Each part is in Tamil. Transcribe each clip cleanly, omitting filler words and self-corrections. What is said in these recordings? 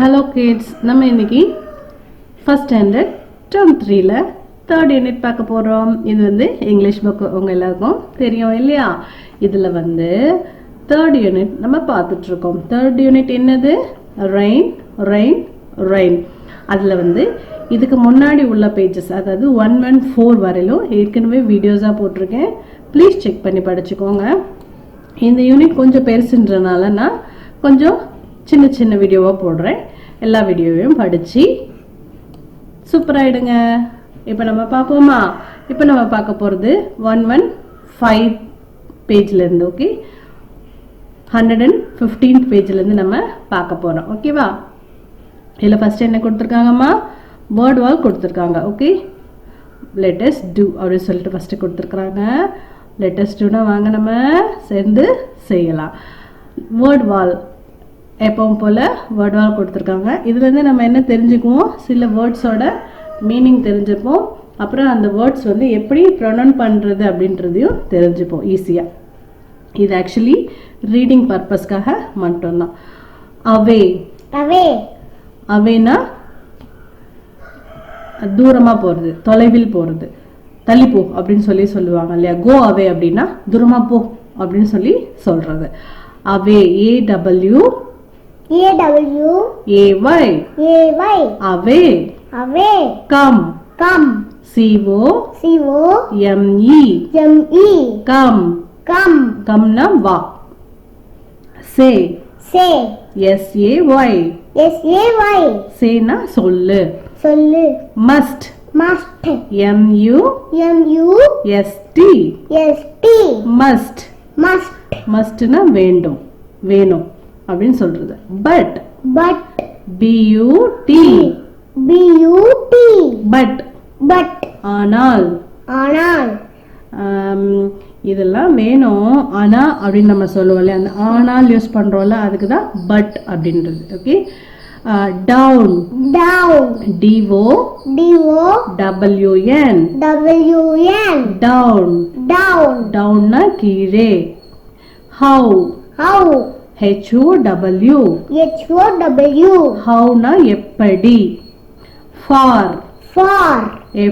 Hello kids, நம்ம இன்னைக்கு first standard term 3ல third unit பார்க்க போறோம். இது வந்து இங்கிலீஷ் புக் உங்க எல்லாருக்கும் தெரியும் இல்லையா? இதுல வந்து third unit நம்ம பார்த்துட்டு இருக்கோம். third unit என்னது? rain rain rain. அதுல வந்து இதுக்கு முன்னாடி உள்ள பேजेस அதாவது 114 வரையிலும் ஏற்கனவே வீடியோஸா போட்டுருக்கேன். ப்ளீஸ் செக் பண்ணி படிச்சுக்கோங்க. இந்த யூனிட் கொஞ்சம் பெருசுன்றனால நான் கொஞ்சம் சின்ன சின்ன வீடியோவா போடுறேன். எல்லா வீடியோவையும் படிச்சு சூப்பரா ஆயிடுங்க. இப்போ நம்ம பாப்போமா? இப்போ நம்ம பார்க்க போறது 115 பேஜ்ல இருந்து. ஓகே, 115th பேஜ்ல இருந்து நம்ம பார்க்க போறோம். ஓகேவா? இதுல ஃபர்ஸ்ட் என்ன கொடுத்திருக்காங்கம்மா? வேர்ட் வால் கொடுத்திருக்காங்க. ஓகே, let us do அப்படி சொல்லிட்டு ஃபர்ஸ்ட் கொடுத்திருக்காங்க. let us do னா வாங்க நம்ம சேர்ந்து செய்யலாம். வேர்ட் வால் எப்பவும் போல வேர்ட் வால் கொடுத்துருக்காங்க. இதுலேருந்து நம்ம என்ன தெரிஞ்சுக்குவோம்? சில வேர்ட்ஸோட மீனிங் தெரிஞ்சுப்போம். அப்புறம் அந்த வேர்ட்ஸ் வந்து எப்படி ப்ரொனவுன் பண்ணுறது அப்படின்றதையும் தெரிஞ்சுப்போம் ஈஸியாக. இது ஆக்சுவலி ரீடிங் பர்பஸ்க்காக மட்டும்தான். அவே அவே அவேனா தூரமாக போகிறது, தொலைவில் போகிறது. தள்ளிப்போ அப்படின்னு சொல்லி சொல்லுவாங்க இல்லையா? கோ அவே அப்படின்னா தூரமாக போ அப்படின்னு சொல்லி சொல்கிறது. அவே AW AWAY away come COME come na va. say SAY say na sollu must MUST must na வேண்டும் வேணும் அப்படின்னு சொல்றது. பட் BUT பட் ஆனால் இதெல்லாம் வேணும் ஆனா அப்படின்னு நம்ம சொல்லுவோம் இல்லையா? அந்த ஆனால் யூஸ் பண்றோம்ல, அதுக்கு தான் பட் அப்படின்றது. ஓகே, டவுன் DOWN டவுன்னா கீழே. ஹவு HOW ஹவுனா எப்படி. ஃபார்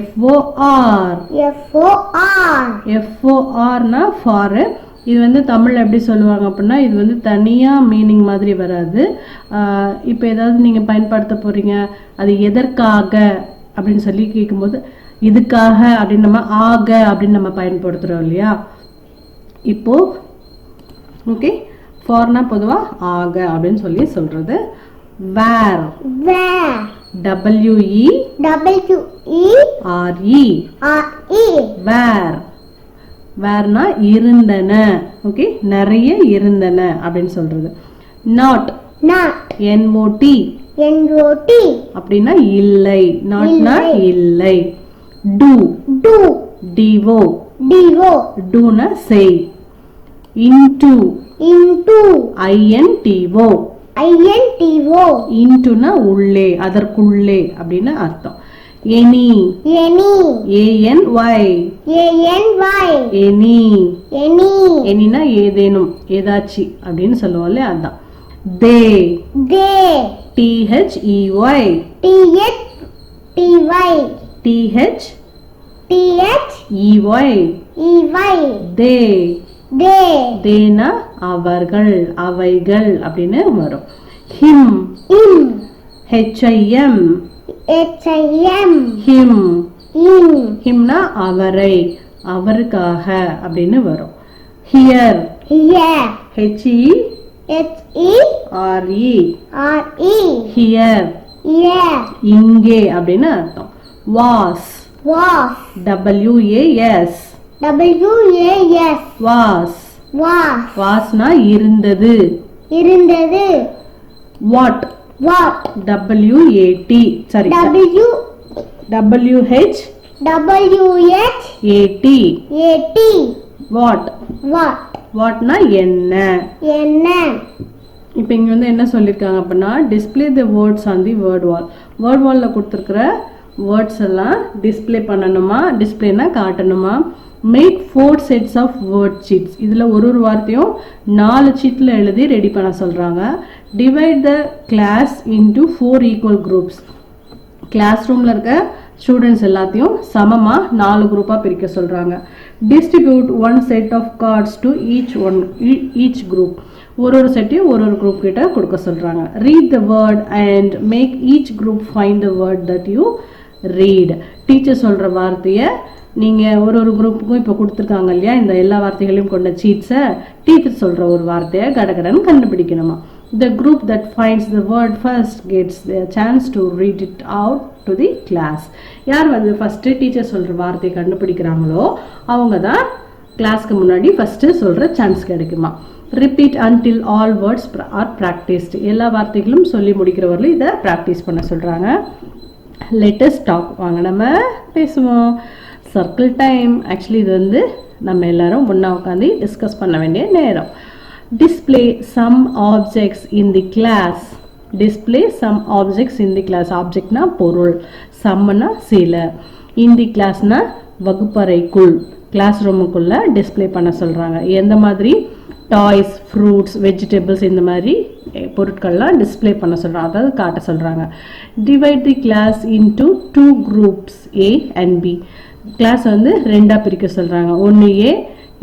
FOR னா ஃபார். இது வந்து தமிழ்ல எப்படி சொல்லுவாங்க அப்படின்னா, இது வந்து தனியா மீனிங் மாதிரி வராது. இப்போ ஏதாவது நீங்க பயன்படுத்த போறீங்க, அது எதற்காக அப்படின்னு சொல்லி கேட்கும்போது இதுக்காக அப்படின்னு நம்ம ஆக அப்படின்னு நம்ம பயன்படுத்துறோம் இல்லையா? இப்போ ஓகே, ஃபார்னா பொதுவா ஆக அப்படின்னு சொல்லி சொல்றது. வேர் WERE வேர் வேர்னா இருந்தன. ஓகே, நிறைய இருந்தன அப்படின்னு சொல்றது. நாட் NOT அப்படின்னா இல்லை. நாட்னா இல்லை. டூ DO டூனா செய். இன்டு INTO இன்டுனா உள்ளே, அதற்குள்ளே அப்படின்னு அர்த்தம். எனி ANY எனினா ஏதேனும், ஏதாச்சி அப்படின்னு சொல்லுவோம்ல, அதான். தே THEY தேனா அவர்கள், அவைகள் அப்படின்னு வரும். ஹிம் ஹிம்னா அவரை, அவருக்காக அப்படின்னு வரும். ஹியர் HERE ஹியர் இங்கே அப்படின்னு அர்த்தம். வாஸ் WAS வாஸ்னா இருந்தது. வாட் WAT சாரி WHAT வாட்னா என்ன. இப்போ இங்க வந்து என்ன சொல்லிருக்காங்க அப்படின்னா, display the words on the word wall. Word வால்ல கொடுத்துருக்கிற வேர்ட்ஸ் எல்லாம் டிஸ்ப்ளே பண்ணணுமா? டிஸ்ப்ளேனா காட்டணுமா? Make 4 sets of word sheets. இதில் ஒரு வார்த்தையும் 4 sheetல எழுதி ரெடி பண்ண சொல்கிறாங்க. Divide the class into 4 equal groups. Class ரூமில் இருக்க ஸ்டூடெண்ட்ஸ் எல்லாத்தையும் சமமாக 4 குரூப்பாக பிரிக்க சொல்கிறாங்க. Distribute 1 set of cards to each group. ஒரு செட்டையும் ஒரு குரூப் கிட்ட கொடுக்க சொல்கிறாங்க. Read the word and make each group find the word that you read. Teacher சொல்கிற வார்த்தையை நீங்கள் ஒரு குரூப்புக்கும் இப்போ கொடுத்துருக்காங்க இல்லையா, இந்த எல்லா வார்த்தைகளையும் கொண்ட சீட்ஸை டீச்சர் சொல்கிற ஒரு வார்த்தையை கடகடன்னு கண்டுபிடிக்கணுமா. The group that finds the word first gets the chance to read it out to the class. யார் வந்து ஃபஸ்ட்டு டீச்சர் சொல்கிற வார்த்தையை கண்டுபிடிக்கிறாங்களோ அவங்க தான் கிளாஸ்க்கு முன்னாடி ஃபஸ்ட்டு சொல்கிற சான்ஸ் கிடைக்குமா. Repeat until all words are practiced. எல்லா வார்த்தைகளும் சொல்லி முடிக்கிறவர்களும் இதை ப்ராக்டிஸ் பண்ண சொல்கிறாங்க. Let us talk. வாங்க நம்ம பேசுவோம். Circle time. ஆக்சுவலி இது வந்து நம்ம எல்லாரும் ஒன்றா உட்காந்து டிஸ்கஸ் பண்ண வேண்டிய நேரம். Display some objects in the class. Display some objects in the class. ஆப்ஜெக்ட்னா பொருள், சம்னா சில, in the classனா வகுப்பறைக்குள், கிளாஸ் ரூமுக்குள்ளே டிஸ்பிளே பண்ண சொல்கிறாங்க. எந்த மாதிரி டாய்ஸ், ஃப்ரூட்ஸ், வெஜிடபிள்ஸ் இந்த மாதிரி பொருட்கள்லாம் டிஸ்பிளே பண்ண சொல்கிறாங்க, அதாவது காட்ட சொல்கிறாங்க. Divide the class into 2 groups A and B. Class வந்து ரெண்டாக பிரிக்க சொல்கிறாங்க, ஒன்று A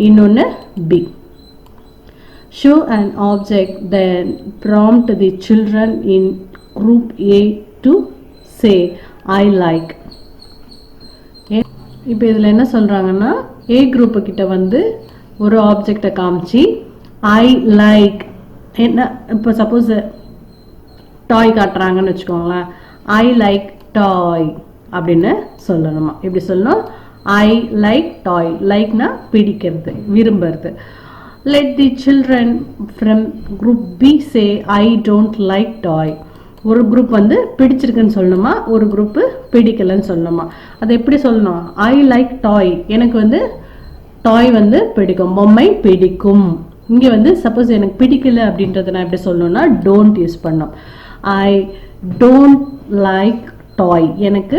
இன்னொன்று B. Show an object, then prompt the children in group A to say I like. இப்போ இதில் என்ன சொல்கிறாங்கன்னா, A குரூப்பு கிட்ட வந்து ஒரு ஆப்ஜெக்டை காமிச்சு ஐ லைக் என்ன, இப்போ சப்போஸ் டாய் காட்டுறாங்கன்னு வச்சுக்கோங்களேன், ஐ லைக் டாய் அப்படின்னு சொல்லணுமா. எப்படி சொல்லணும், ஐ லைக் டாய். லைக்னா பிடிக்கிறது, விரும்புறது. Let the children from group B say I don't like toy. ஒரு குரூப் வந்து பிடிச்சிருக்குன்னு சொல்லணுமா, ஒரு குரூப்பு பிடிக்கலன்னு சொல்லணுமா. அதை எப்படி சொல்லணும், ஐ லைக் டாய், எனக்கு வந்து டாய் வந்து பிடிக்கும், பொம்மை பிடிக்கும். இங்கே வந்து சப்போஸ் எனக்கு பிடிக்கல அப்படின்றத நான் எப்படி சொல்லணும்னா டோன்ட் யூஸ் பண்ணோம். ஐ டோன்ட் லைக் டாய், எனக்கு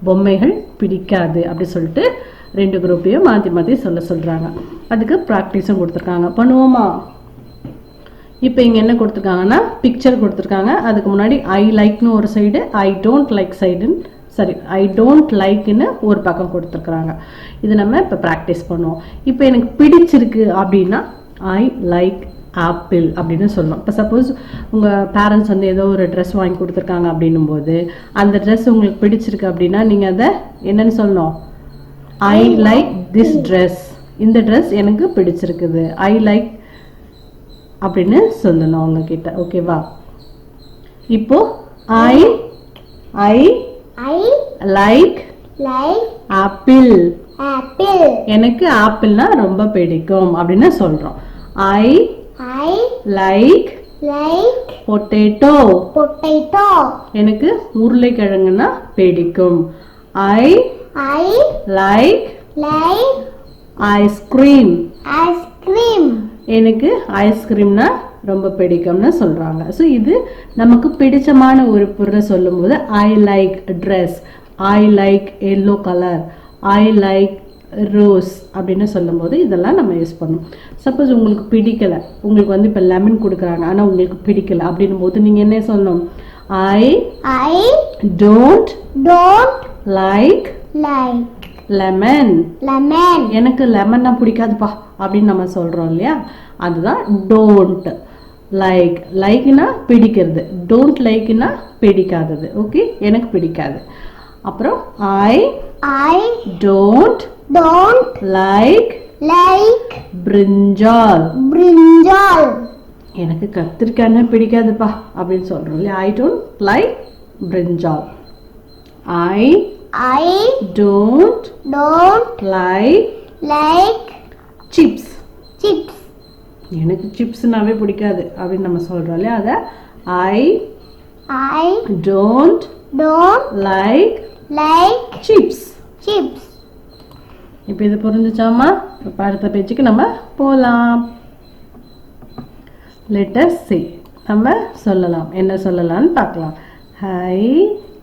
பொம்மைகள் பிடிக்காது அப்படி சொல்லிட்டு ரெண்டு குரூப்பையும் மாற்றி மாற்றி சொல்கிறாங்க. அதுக்கு ப்ராக்டிஸும் கொடுத்துருக்காங்க. பண்ணுவோமா. இப்போ இங்கே என்ன கொடுத்துருக்காங்கன்னா பிக்சர் கொடுத்துருக்காங்க. அதுக்கு முன்னாடி ஐ லைக்னு ஒரு சைடு, ஐ டோன்ட் லைக் சைடுன்னு ஐ டோன்ட் லைக்னு ஒரு பக்கம் கொடுத்துருக்குறாங்க. இது நம்ம இப்போ ப்ராக்டிஸ் பண்ணுவோம். இப்போ எனக்கு பிடிச்சிருக்கு அப்படின்னா ஐ லைக் ஆப்பிள் அப்படின்னு சொல்லணும். இப்போ சப்போஸ் உங்கள் பேரண்ட்ஸ் வந்து ஏதோ ஒரு ட்ரெஸ் வாங்கி கொடுத்துருக்காங்க அப்படின்னும் போது அந்த ட்ரெஸ் உங்களுக்கு பிடிச்சிருக்கு அப்படின்னா நீங்கள் அதை என்னன்னு சொல்லணும், ஐ லைக் திஸ் ட்ரெஸ், இந்த ட்ரெஸ் எனக்கு பிடிச்சிருக்குது, ஐ லைக் அப்படின்னு சொல்லணும் உங்ககிட்ட. ஓகேவா. இப்போ I I I like like apple, apple எனக்கு ஆப்பிள்னா ரொம்ப பிடிக்கும் அப்படின்னு சொல்றோம். I I like like potato, potato எனக்கு உருளைக்கிழங்குனா பிடிக்கும். I I like like ice cream, ice cream எனக்கு ஐஸ்கிரீம்னா ரொம்ப பிடிக்கும்னு சொல்கிறாங்க. ஸோ இது நமக்கு பிடிச்சமான ஒரு பொருளை சொல்லும்போது I like dress, I like yellow colour, I like rose அப்படின்னு சொல்லும்போது இதெல்லாம் நம்ம யூஸ் பண்ணணும். சப்போஸ் உங்களுக்கு பிடிக்கலை, உங்களுக்கு வந்து இப்போ லெமன் கொடுக்குறாங்க ஆனால் உங்களுக்கு பிடிக்கல அப்படின்னும் போது நீங்கள் என்ன சொல்லணும், I I don't don't like like lemon, lemon எனக்கு லெமன்னா பிடிக்காதுப்பா அப்படின்னு நம்ம சொல்கிறோம் இல்லையா, அதுதான் டோன்ட் லைக். லைக்னா பிடிக்கிறது, டோன்ட் லைக்னா பிடிக்காதது. ஓகே, எனக்கு பிடிக்காது. அப்புறம் I I don't don't like like brinjal, brinjal எனக்கு கத்திரிக்காய்னா பிடிக்காதுப்பா அப்படின்னு சொல்கிறோம் இல்லையா, I don't like brinjal. I I don't don't like like chips, chips எனக்கு சிப்ஸ்னாவே பிடிக்காது அப்படின்னு நம்ம சொல்கிறோம் இல்லையா, அதை I I don't don't like like chips, chips. இப்போ இது புரிஞ்சுச்சாமா. இப்போ அடுத்த பேச்சுக்கு நம்ம போகலாம். லெட் அஸ் சே, நம்ம சொல்லலாம், என்ன சொல்லலாம்னு பார்க்கலாம். ஹை,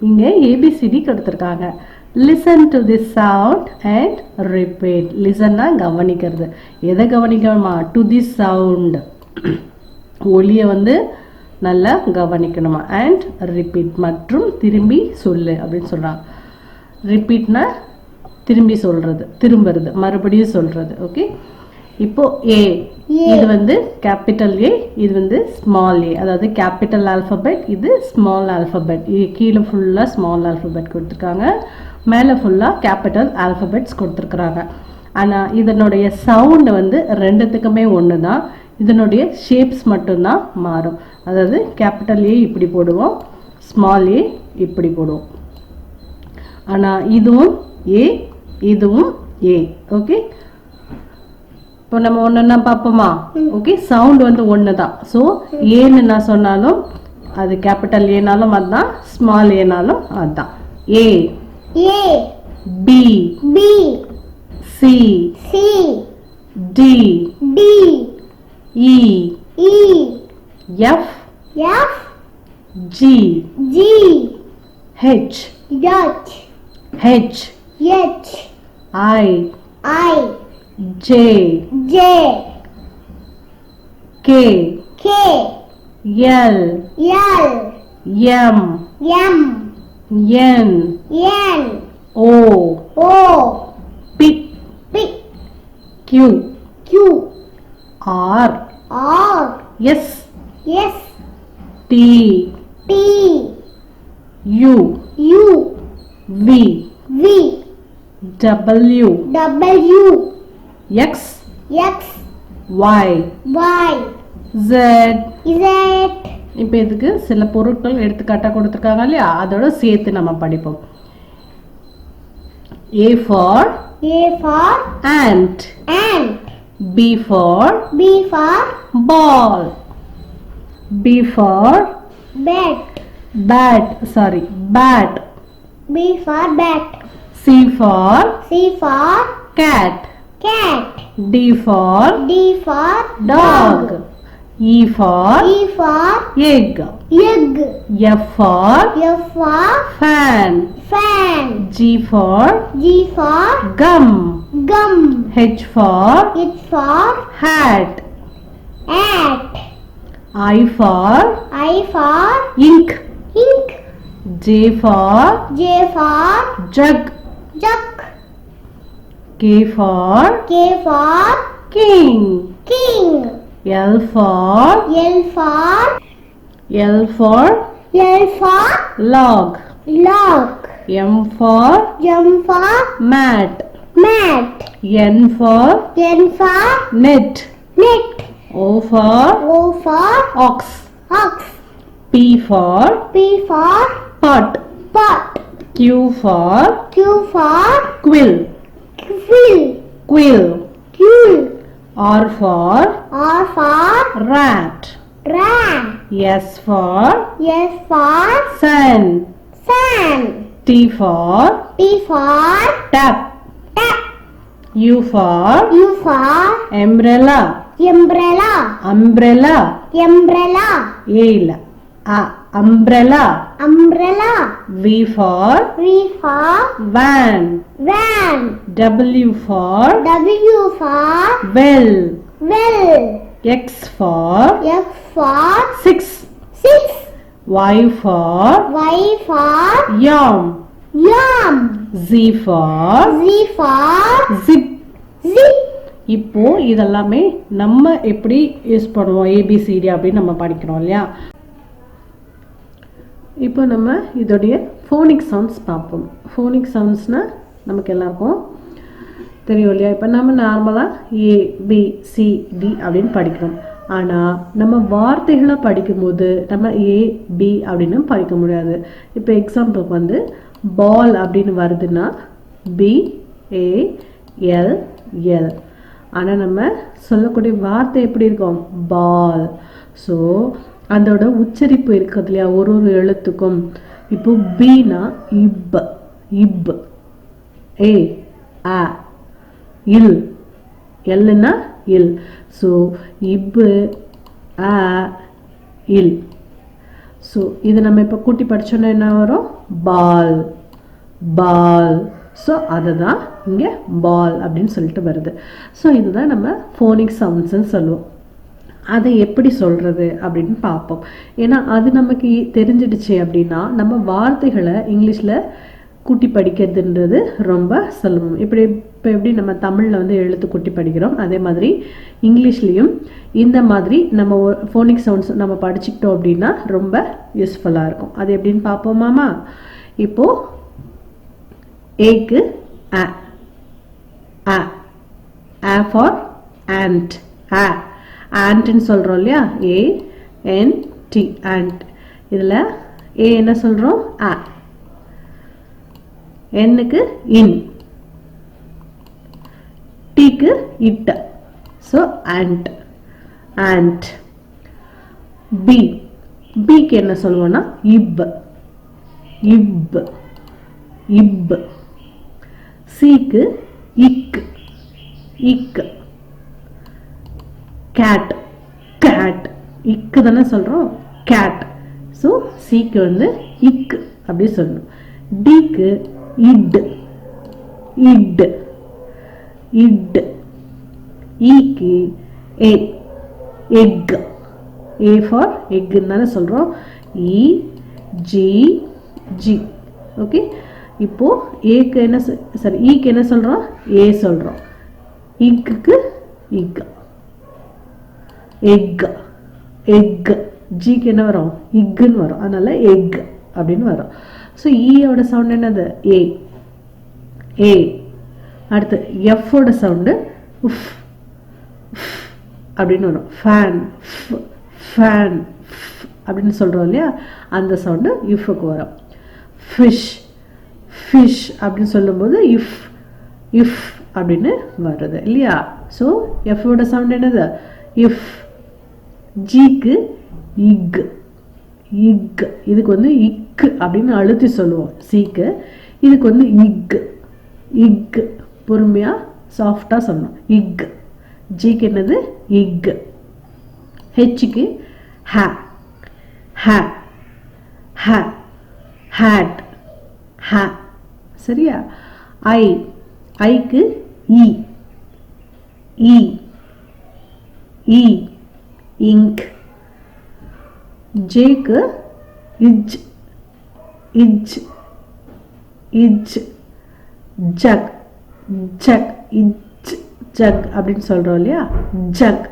இங்கே ஏபிசிடி கொடுத்துருக்காங்க. listen to this sound and repeat. Listen na கவனிக்கிறது. எதை கவனிக்கணுமா? to this sound. ஒலியை வந்து நல்லா கவனிக்கணுமா. and repeat மற்றும் திரும்பி சொல்லு அப்படின்னு சொல்றாங்க. repeatனா திரும்பி சொல்றது, திரும்புறது, மறுபடியும் சொல்றது. ஓகே, இப்போ ஏ இது வந்து கேபிட்டல் ஏ, இது வந்து ஸ்மால் ஏ. அதாவது கேபிட்டல் ஆல்பபெட், இது ஸ்மால் ஆல்பபெட். கீழே ஃபுல்லா ஸ்மால் ஆல்பபெட் கொடுத்துருக்காங்க, மேலே ஃபுல்லா கேபிட்டல் ஆல்பபெட்ஸ் கொடுத்துருக்குறாங்க. ஆனால் இதனுடைய சவுண்டு வந்து ரெண்டுத்துக்குமே ஒன்று தான். இதனுடைய ஷேப்ஸ் மட்டும்தான் மாறும். அதாவது கேபிட்டல் ஏ இப்படி போடுவோம், ஸ்மால் ஏ இப்படி போடுவோம். ஆனால் இதுவும் ஏ, இதுவும் ஏ. ஓகே, இப்போ நம்ம ஒன்றுன்னா பார்ப்போமா? ஓகே, சவுண்ட் வந்து ஒன்று தான். ஸோ ஏன்னு நான் சொன்னாலும் அது கேபிட்டல் ஏனாலும் அதுதான், ஸ்மால் ஏனாலும் அதுதான். A, A, B, B, C, C, D, D, E, E, F, F, G, G, H, H, H, H, I, I, J, J, K, K, L, L, M, M, N, N, O, O, P, P, Q, Q, R, R, S, S, T, T, U, U, V, V, W, W, X, X, Y, Y, Z. Z. இப்போ இதுக்கு சில பொருட்கள் எடுத்துக்காட்டாக கொடுத்துருக்காங்க இல்லையா, அதோட சேர்த்து நம்ம படிப்போம். A for A for ant, ant. B for B for ball, B for bat. bat, B for bat. C for C for cat, cat. D for D for dog, E for E for egg, egg. F for F for fan, fan. G for G for gum, gum. H for H for hat, hat. I for I for ink, ink. J for J for jug, jug. K for K for king, king. L for L for L for L for log, log. M for M for mat, mat. N for N for net, net. O for O for ox, ox. P for P for pot, pot. Q for Q for quill, quill. quill, Quill. R for R for rat, rat. S for S for sun, sun. T for T for tap, tap. U for U for umbrella, umbrella. umbrella, Umbrella. A இல்ல umbrella, Umbrella. V for V for van, van. W for W for well, well. X for F for 6, 6. Y for Y for yam, yam. Z for Z for zip. zip. இப்போ இதெல்லாமே நம்ம எப்படி யூஸ் பண்ணுவோம் ஏபிசிடி அப்படின்னு நம்ம படிக்கிறோம் இல்லையா. இப்போ நம்ம இதோடைய ஃபோனிக் சவுண்ட்ஸ் பார்ப்போம். ஃபோனிக் சவுண்ட்ஸ்னால் நமக்கு எல்லாருக்கும் தெரியும் இல்லையா. இப்போ நம்ம நார்மலாக ஏபிசிடி அப்படின்னு படிக்கிறோம். ஆனால் நம்ம வார்த்தைகளை படிக்கும்போது நம்ம ஏபி அப்படின்னு படிக்க முடியாது. இப்போ எக்ஸாம்பிளுக்கு வந்து பால் அப்படின்னு வருதுன்னா BALL. ஆனால் நம்ம சொல்லக்கூடிய வார்த்தை எப்படி இருக்கும்? பால். ஸோ அதோட உச்சரிப்பு இருக்கிறது இல்லையா ஒரு ஒரு எழுத்துக்கும். இப்போ பீனா இப், இப். ஏ ஆ, இல், எல்லுன்னா இல். ஸோ இப்பு ஆ இல். ஸோ இது நம்ம இப்போ கூட்டி படித்தோன்னா என்ன வரும்? பால், பால். ஸோ அதுதான் இங்கே பால் அப்படின்னு சொல்லிட்டு வருது. ஸோ இதுதான் நம்ம ஃபோனிக் சவுண்ட்ஸ்ன்னு சொல்லுவோம். அதை எப்படி சொல்கிறது அப்படின்னு பார்ப்போம். ஏன்னா அது நமக்கு தெரிஞ்சிடுச்சு அப்படின்னா நம்ம வார்த்தைகளை இங்கிலீஷில் கூட்டி படிக்கிறதுன்றது ரொம்ப சுலபம். இப்போ எப்படி நம்ம தமிழில் வந்து எழுத்து கூட்டி படிக்கிறோம், அதே மாதிரி இங்கிலீஷ்லேயும் இந்த மாதிரி நம்ம ஃபோனிக் சவுண்ட்ஸ் நம்ம படிச்சுக்கிட்டோம் அப்படின்னா ரொம்ப யூஸ்ஃபுல்லாக இருக்கும். அது எப்படின்னு பார்ப்போமாமா. இப்போது ஏக்கு அ, அ, அ ஃபார் ant, அ ஆண்ட்னு சொல்கிறோம் இல்லையா, ANT ஆண்ட். இதில் ஏ என்ன சொல்கிறோம், அ. என்னுக்கு இன், டீக்கு இட்ட, ஸோ ஆண்ட், ஆண்ட். பி, பிக்கு என்ன சொல்லுவோம்னா இப், இப், இப். சிக்கு இக், இக். கேட், கேட், இக்கு தானே சொல்கிறோம், கேட். ஸோ சிக்கு வந்து இக் அப்படி சொல்லணும். டிக்கு இட், இட், இட். ஈக்கு ஏ, எக், ஏ ஃபார் எக்குன்னு தானே சொல்கிறோம், இ ஜி ஜி. ஓகே, இப்போது ஏக்கு என்ன சாரி ஈக்கு என்ன சொல்கிறோம், ஏ சொல்கிறோம். இக்கு இக், எக், எக். ஜிக்கு என்ன வரும், இக்குன்னு வரும், அதனால எக் அப்படின்னு வரும். ஸோ ஈயோட சவுண்ட் என்னது, ஏ, ஏ. அடுத்து எஃப்போட சவுண்டு உஃப், அப்படின்னு வரும். ஃபேன், ஃபேன் அப்படின்னு சொல்கிறோம் இல்லையா, அந்த சவுண்டு இஃப்க்கு வரும். ஃபிஷ், ஃபிஷ் அப்படின்னு சொல்லும்போது இஃப், இஃப் அப்படின்னு வருது இல்லையா. ஸோ எஃப்போட சவுண்ட் என்னது, இஃப். ஜிக்கு இக், இக். இதுக்கு வந்து இக்கு அப்படின்னு அழுத்தி சொல்லுவோம் சிக்கு. இதுக்கு வந்து இக், இக். பொறுமையாக சாஃப்டாக சொல்லணும், இக். ஜிக்கு என்னது, இக். ஹெச்சுக்கு ஹே, ஹே, ஹே, ஹேட், ஹே. சரியா. ஐ, ஐக்கு இ, இ, இ, இங்க். ஜேக்கு இஜ், இஜ், இஜ். ஜக், ஜக், இஜ், ஜக் அப்படின்னு சொல்கிறோம் இல்லையா, ஜக்.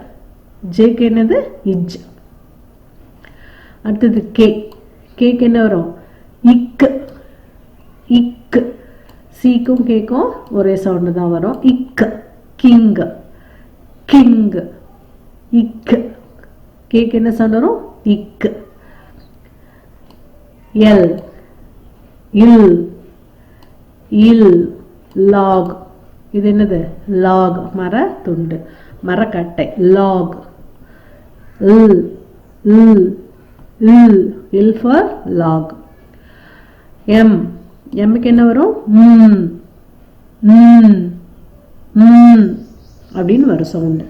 ஜேக்கு என்னது, இஜ். அடுத்தது கே, கேக்கு என்ன வரும், இக்கு, இக்கு. சிக்கும் கேக்கும் ஒரே சவுண்டு தான் வரும், இக்கு. கிங், கிங், இக்கு. கேக்கு என்ன சவுண்ட் வரும், இக்கு. எல், இல், இல். லாக், இது என்னது, லாக், மர துண்டு, மரக்கட்டை, log. L, L, L, L for log. M, எம்முக்கு என்ன வரும், அப்படின்னு வரும் சவுண்டு,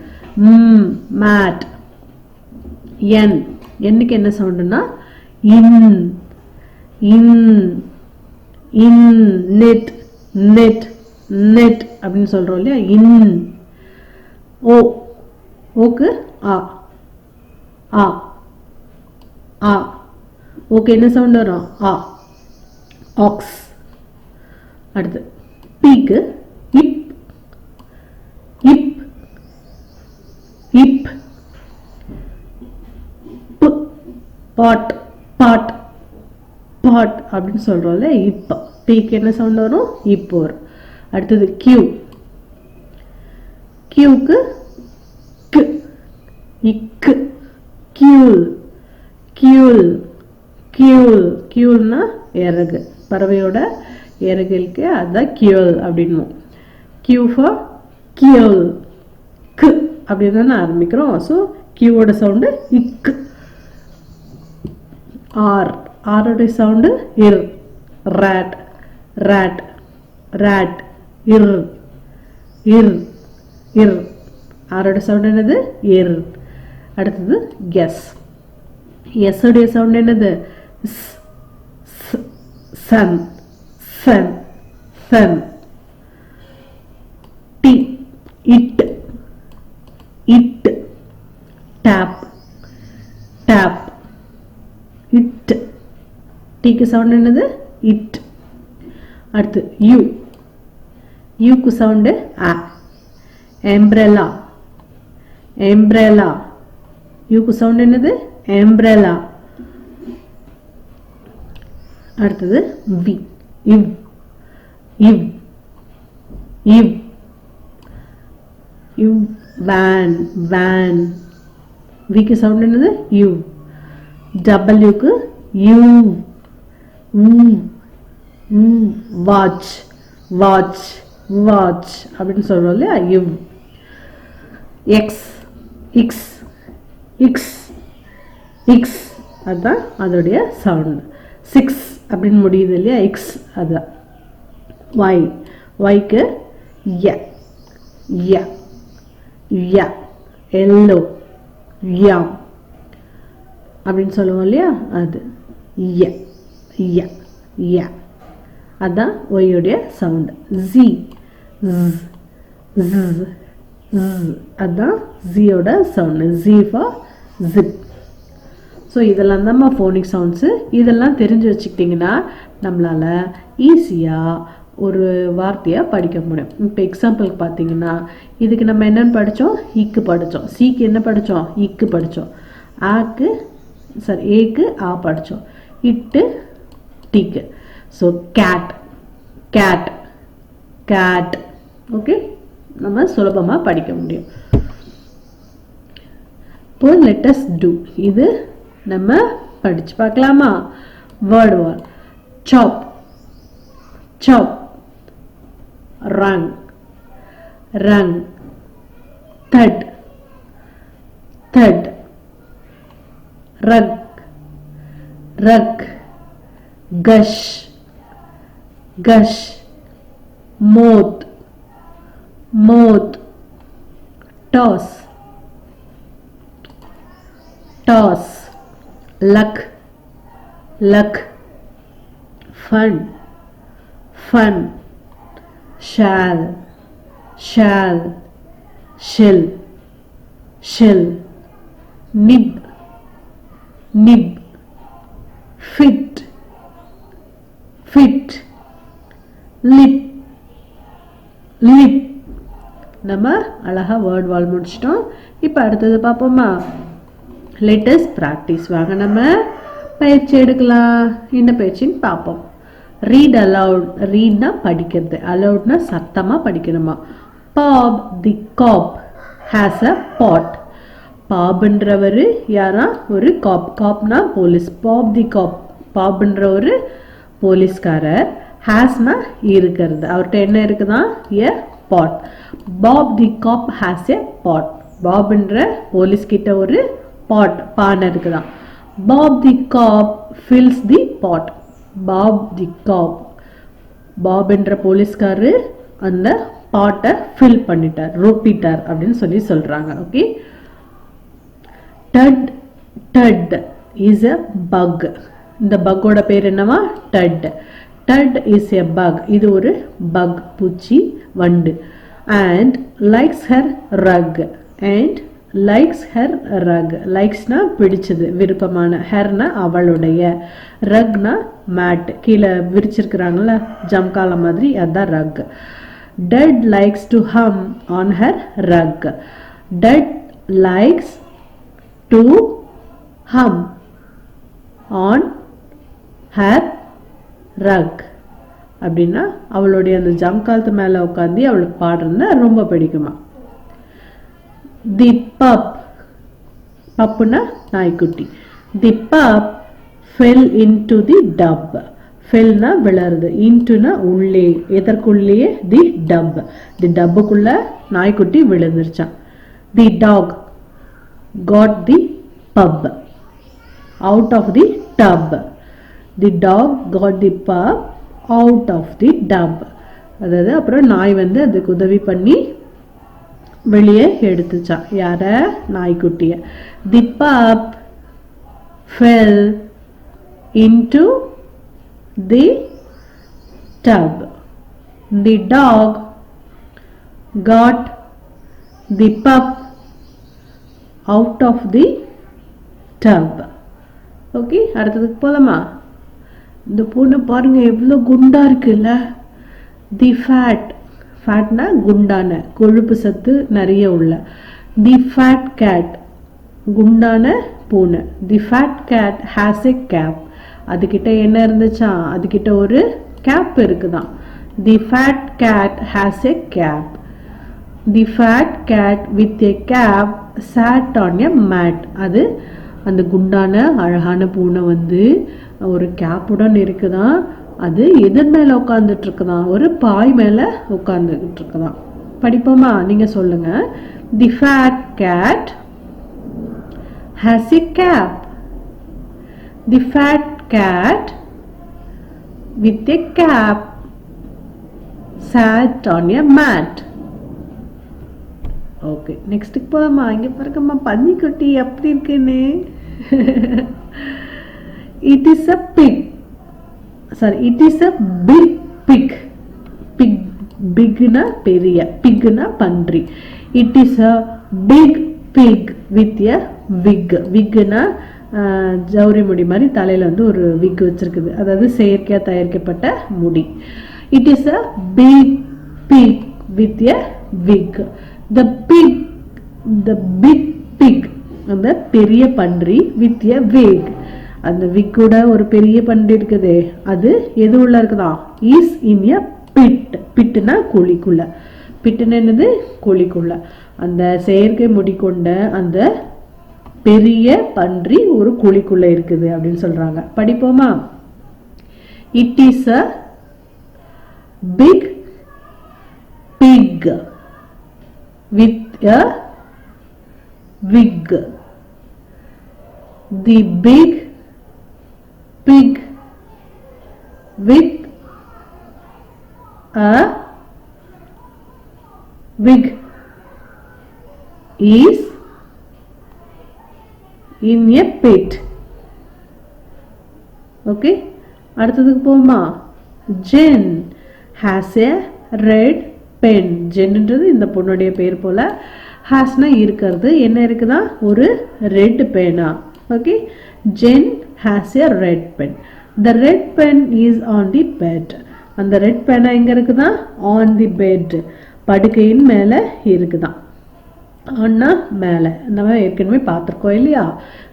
மேட். என், என்னுக்கு என்ன சவுண்டுன்னா N, N, N. Net, net, net அப்படின்னு சொல்கிறோம் இல்லையா, இன். ஓ, ஓக்கு ஆ, ஆ, ஆ. ஓகே, என்ன சவுண்ட் வரும், ஆ, ஆக்ஸ். அடுத்து பீக்கு இப், இப், இப். பாட், பாட், பாட் அப்படின்னு சொல்கிறோம்ல, இப்போ பீக்கு என்ன சவுண்ட் வரும், இப்போ வரும். அடுத்தது கியூ, கியூக்கு இக்கு, கியூல், கியூல், கியூல். கியூல்னா இறகு, பறவையோட இறகுக்கு அதுதான் கியூல் அப்படின்னும். கியூ ஃபார் கியூல், கு அப்படின்னு தானே ஆரம்பிக்கிறோம். ஸோ கியூவோட சவுண்டு இக்கு. ஆர், ஆரோட சவுண்டு இர். Rat, rat, rat. இர், இர், இர். ஆரோட சவுண்ட் என்னது, இர். அடுத்தது எஸ், எஸ் உடைய சவுண்ட் என்னது, sun, sun. sun. T, it, tap, tap, it. T க்கு sound என்னது? It. அடுத்து U, U க்கு sound A. Umbrella, umbrella. U க்கு sound என்னது? Umbrella. அடுத்தது V, iv, iv, iv, iv, van, van. V க்கு sound என்னது? U. W க்கு U, watch, watch, watch அப்படின்னு சொல்றோம் இல்லையா? U. X, X, X, X. அதான் அதோடைய சவுண்ட். 6 அப்படின்னு முடியுது இல்லையா? X அதான். Y, Y க்கு ய, ய, ய, yellow, yam அப்படின்னு சொல்லுவோம் இல்லையா? அது ய, ய, ய. அதான் Y உடைய sound. Z, Z, Z, Z. அதான் Z ஓட sound. Z for zip. So இதெல்லாம் தான் ஃபோனிக் சவுண்ட்ஸு. இதெல்லாம் தெரிஞ்சு வச்சுக்கிட்டிங்கன்னா நம்மளால் ஈஸியாக ஒரு வார்த்தையாக படிக்க முடியும். இப்போ எக்ஸாம்பிளுக்கு பார்த்தீங்கன்னா இதுக்கு நம்ம என்னென்னு படித்தோம்? இக்கு படித்தோம். சிக்கு என்ன படித்தோம்? இக்கு படித்தோம். ஆக்கு ஏக்கு ஆ படித்தோம். இட்டு டீக்கு. So cat, cat, cat. Okay, நம்ம சுலபமாக படிக்க முடியும். இப்போ லெட்டஸ் டூ. இது நம்ம படிச்சு பார்க்கலாமா? Word wall. Chop, chop, rung, rung, thud, thud, rug, rug, gush, gush, moth, moth, toss, toss, luck, luck, fun, fun, shall, shall, shell, shell, nib, nib, fit, fit, lip, lip. நம்ம அழகா வேர்ட் வால் முடிச்சிட்டோம். இப்போ அடுத்தது பார்ப்போமா? Latest practice. வாங்க நம்ம பயிற்சி எடுக்கலாம். என்ன பயிற்சின்னு பார்ப்போம். Read allowed. ரீட்னா படிக்கிறது, அலவுட்னா சத்தமாக படிக்கணுமா? Pop the cop has a பாட். பாப்ன்றவர் யாரா? ஒரு காப். காப்னா போலீஸ். பாப் தி காப், பாப்ன்ற ஒரு போலீஸ்காரர். ஹேஸ்னா இருக்கிறது, அவர்கிட்ட என்ன இருக்குதான்? A pot. Bob the cop has a pot. பாப்ன்ற போலீஸ் கிட்ட ஒரு பாட், பானை இருக்குதான். Bob the cop fills the pot. Bob the cop, Bob என்ற போலீஸ்காரரு அந்த பாட்டை ஃபில் பண்ணிட்டார், ரொப்பிட்டார் அப்படின்னு சொல்லி சொல்றாங்க. Okay. Tut, Tut is a bug. இந்த பக்கோட பேர் என்னவா? Tut. Tut is a bug. இது ஒரு பக், பூச்சி, வண்டு. And likes her rug. And likes her rug. லைக்ஸ்னா பிடிச்சது, விருப்பமான. ஹெர்னா அவளுடைய. ரக்னா மேட், கீழே விரிச்சிருக்கிறாங்கல்ல ஜம்கால மாதிரி, அதான் rug. Tut likes to hum on her rug. Tut likes to hum on her rug. அப்படின்னா அவளுடைய அந்த ஜம்காலத்து மேலே உட்காந்து அவளுக்கு பாடுறதுன்னா ரொம்ப பிடிக்குமா? தி பப், பப்புனா நாய்க்குட்டி. The pup fell into the tub. ஃபெல்னா விளருது, இன்டுனா உள்ளே, எதற்குள்ளேயே? The tub. தி டப்புக்குள்ள நாய்க்குட்டி விழுந்துருச்சான். The dog got the pup out of the tub. The dog got the pup out of the tub. அதாவது அப்புறம் நாய் வந்து அதுக்கு உதவி பண்ணி வெளியே எடுத்துச்சான். யார? நாய்க்குட்டிய. The pup fell into the tub. the dog got the pup out of the tub. Okay, அடுத்ததுக்கு போலாமா? இந்த பூனை பாருங்க எவ்வளோ குண்டா இருக்குல்ல. தி ஃபேட்னா குண்டான, கொழுப்பு சத்து நிறைய உள்ள. தி ஃபேட் கேட் குண்டான பூனை. The fat cat has a cap. அதுகிட்ட என்ன இருந்துச்சா? அதுகிட்ட ஒரு கேப் இருக்குதான். The fat cat has a cap. The fat cat with a cap sat on a mat. அது அந்த குண்டான அழகான பூனை வந்து ஒரு கேப்புடன் இருக்குதான். அது எதன் மேல உட்கார்ந்துட்டு இருக்குதான்? ஒரு பாய் மேல உட்கார்ந்துகிட்டு இருக்குதான். படிப்போமா? நீங்க சொல்லுங்க. The fat cat has a cap. The fat cat with a cap sat on a mat. Okay, next போலாமா? இங்க பாருங்கம்மா பன்னிக்குட்டி எப்படி இருக்குன்னு. It is a pig. Sorry, it is a big pig. Big na பெரிய, pig na பன்றி. It is a big pig with a wig. Wigனா ஜவுரி முடி மாதிரி தலையில வந்து ஒரு விக் வச்சிருக்குது. அதாவது செயற்கையா தயாரிக்கப்பட்ட முடி. It is a big pig with a wig. The big pig அந்த பெரிய பன்றி with a wig. அந்த விக்கோட ஒரு பெரிய பன்றி இருக்குதே, அது எது உள்ள இருக்குதா? is in a pit. பிட்னா குழிக்குள்ள. பிட்டுன்னு என்னது? குழிக்குள்ள. அந்த செயற்கை முடி கொண்ட அந்த பெரிய பன்றி ஒரு குழிக்குள்ள இருக்குது அப்படின்னு சொல்றாங்க. படிப்போமா? It is a big pig with a wig. The big pig with a wig is in a pit. Okay, அடுத்ததுக்கு போமா? Jen has a red pen. ஜென்ன்றது இந்த பொண்ணுடைய பேர் போல. ஹாஸ்னா இருக்கிறது, என்ன இருக்குதா? ஒரு ரெட் பேனா. Okay, Jen has a red pen. The red pen is on the bed. அந்த ரெட் பேனா எங்க இருக்குதா? on the bed. படுக்கையின் மேல இருக்குதான். ஆனா மேல நம்ம ஏற்கனவே பார்த்திருக்கோம் இல்லையா?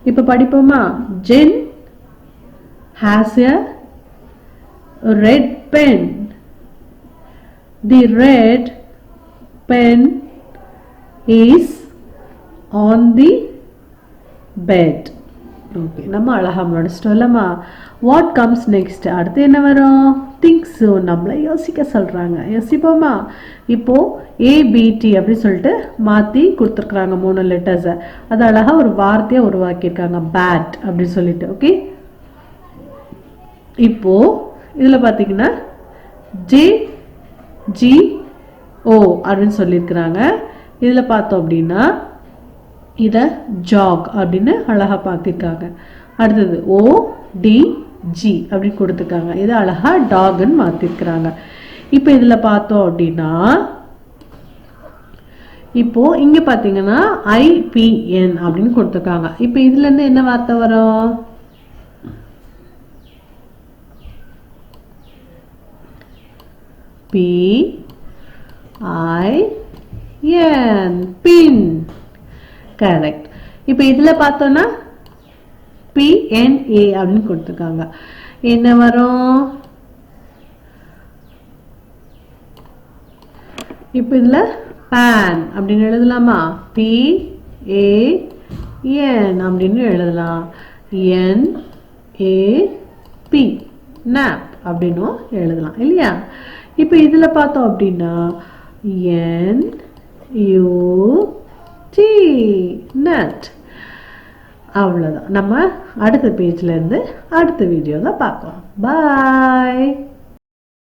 இப்ப படிப்போமா? Jen has a red pen. The red pen is on the bed. Okay, நம்ம அழகா முடிச்சிட்டோம்லமா. What comes next? அடுத்து என்ன வரும்? திங்ஸ். நம்மளை யோசிக்க சொல்றாங்க. யோசிப்போமா? இப்போ ஏபிடி அப்படின்னு சொல்லிட்டு மாத்தி கொடுத்துருக்குறாங்க 3 லெட்டர்ஸ். அது அழகா ஒரு வார்த்தையா உருவாக்கியிருக்காங்க, பேட் அப்படின்னு சொல்லிட்டு. ஓகே, இப்போ இதுல பாத்தீங்கன்னா JGO அப்படின்னு சொல்லியிருக்கிறாங்க. இதுல பார்த்தோம் அப்படின்னா இத ஜாக் அப்படின்னு அழகா பார்த்திருக்காங்க. அடுத்தது ODG அப்படின்னு கொடுத்துருக்காங்க. இது அழகா டாக்னு மாத்திருக்கிறாங்க. இப்போ இதுல பார்த்தோம் அப்படின்னா இப்போ இங்க பாத்தீங்கன்னா IPN அப்படின்னு கொடுத்துருக்காங்க. இப்போ இதுல இருந்து என்ன வார்த்தை வரும்? PIN, pin. கரெக்ட். இப்போ இதுல பார்த்தோம்னா PNA அப்படின்னு கொடுத்துருக்காங்க. என்ன வரும்? இப்போ இதுல pan அப்படின்னு எழுதலாமா? PAN அப்படின்னு எழுதலாம். NAP nap அப்படின்னு எழுதலாம் இல்லையா? இப்போ இதுல பார்த்தோம் அப்படின்னா NUT nut. அவ்வளவுதான். நம்ம அடுத்த பேஜ்ல இருந்து அடுத்த வீடியோல பார்க்கலாம். பாய்.